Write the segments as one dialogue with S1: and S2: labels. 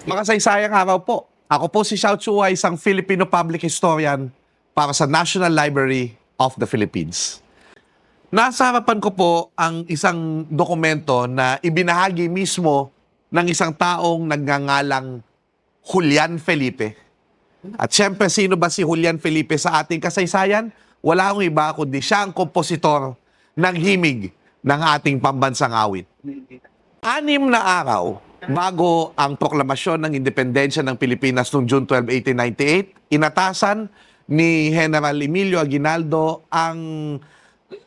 S1: Makasaysayang araw po. Ako po si Xiao Chuay, isang Filipino public historian para sa National Library of the Philippines. Nasa harapan ko po ang isang dokumento na ibinahagi mismo ng isang taong nagngangalang Julian Felipe. At syempre, sino ba si Julian Felipe sa ating kasaysayan? Wala akong iba kundi siya ang kompositor ng himig ng ating pambansang awit. 6 na araw bago ang proklamasyon ng independensya ng Pilipinas noong June 12, 1898, inatasan ni General Emilio Aguinaldo ang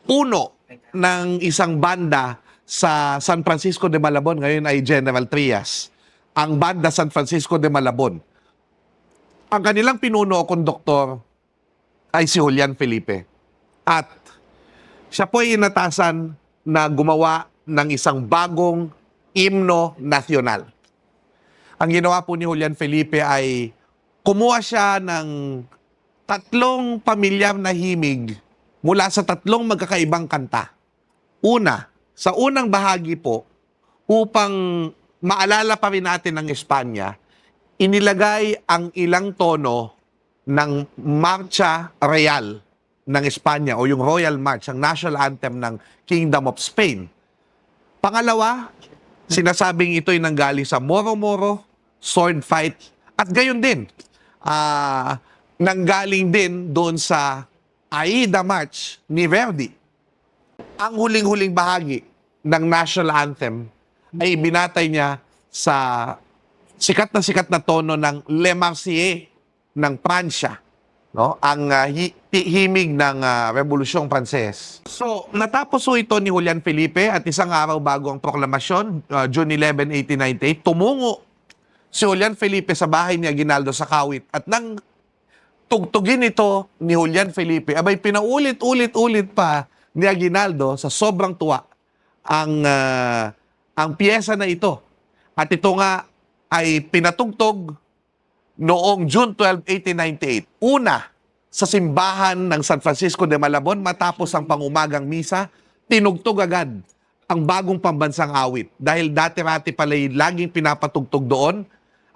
S1: puno ng isang banda sa San Francisco de Malabon, ngayon ay General Trias, ang banda San Francisco de Malabon. Ang kanilang pinuno o konduktor ay si Julian Felipe. At siya po ay inatasan na gumawa ng isang bagong himno nasyonal. Ang ginawa po ni Julian Felipe ay kumuha siya ng 3 pamilyar na himig mula sa 3 magkakaibang kanta. Una, sa unang bahagi po, upang maalala pa rin natin ng Espanya, inilagay ang ilang tono ng Marcha Real ng Espanya o yung Royal March, ang national anthem ng Kingdom of Spain. Pangalawa, sinasabing ito'y nanggaling sa Moro-Moro, sword fight, at gayon din, nanggaling din doon sa Aida March ni Verdi. Ang huling-huling bahagi ng national anthem ay binatay niya sa sikat na tono ng Le Marseillaise ng Pransya, no? Ang himig ng Rebolusyong Pranses. So, natapos po ito ni Julian Felipe at isang araw bago ang proklamasyon, June 11, 1898, tumungo si Julian Felipe sa bahay ni Aguinaldo sa Kawit at nang tugtugin ito ni Julian Felipe, abay pinaulit-ulit pa ni Aguinaldo sa sobrang tuwa ang piyesa na ito. At ito nga ay pinatugtog noong June 12, 1898. Una, sa simbahan ng San Francisco de Malabon, matapos ang pangumagang misa, tinugtog agad ang bagong pambansang awit. Dahil dati-rati pala'y laging pinapatugtog doon,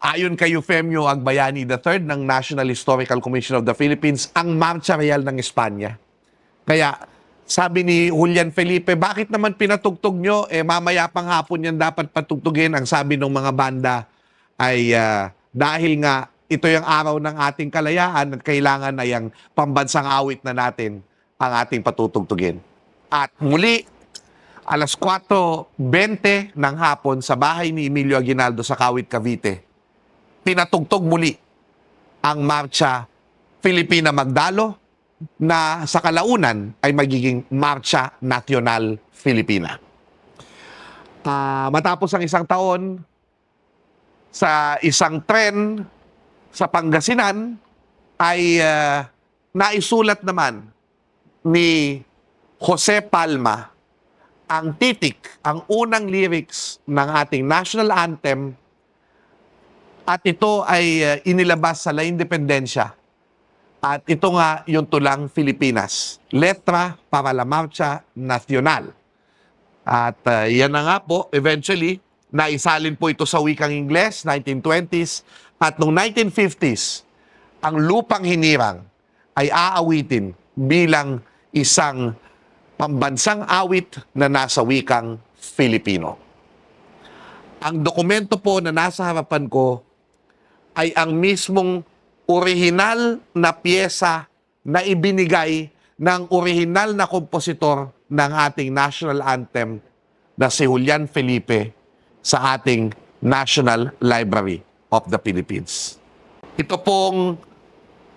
S1: ayon kay Eufemio Agbayani III ng National Historical Commission of the Philippines, ang Marcha Real ng Espanya. Kaya, sabi ni Julian Felipe, bakit naman pinatugtog nyo? Mamaya pang hapon yan dapat patugtugin. Ang sabi ng mga banda ay dahil nga ito yung araw ng ating kalayaan at kailangan na yung pambansang awit na natin ang ating patutugtugin. At muli, alas 4:20 ng hapon sa bahay ni Emilio Aguinaldo sa Kawit, Cavite, pinatugtog muli ang Marcha Filipina Magdalo na sa kalaunan ay magiging Marcha Nacional Filipina. Matapos ang isang taon, sa isang tren sa Pangasinan ay naisulat naman ni Jose Palma ang titik, ang unang lyrics ng ating national anthem, at ito ay inilabas sa La Independencia. At ito nga yung tulang Filipinas, Letra para la Marcha Nacional. At yan na nga po, eventually, naisalin po ito sa wikang Ingles, 1920s, at noong 1950s, ang Lupang Hinirang ay aawitin bilang isang pambansang awit na nasa wikang Filipino. Ang dokumento po na nasa harapan ko ay ang mismong orihinal na piyesa na ibinigay ng orihinal na kompositor ng ating national anthem na si Julian Felipe sa ating National Library of the Philippines. Ito pong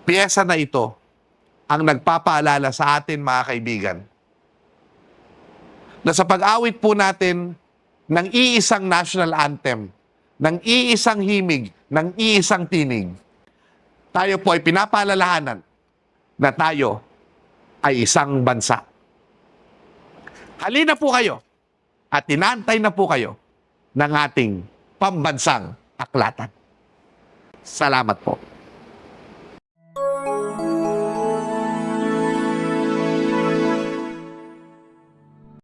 S1: piyesa na ito ang nagpapaalala sa atin, mga kaibigan, na sa pag-awit po natin ng iisang national anthem, ng iisang himig, ng iisang tinig, tayo po ay pinapaalalahanan na tayo ay isang bansa. Halina po kayo at tinantay na po kayo ng ating pambansang aklatan. Salamat po.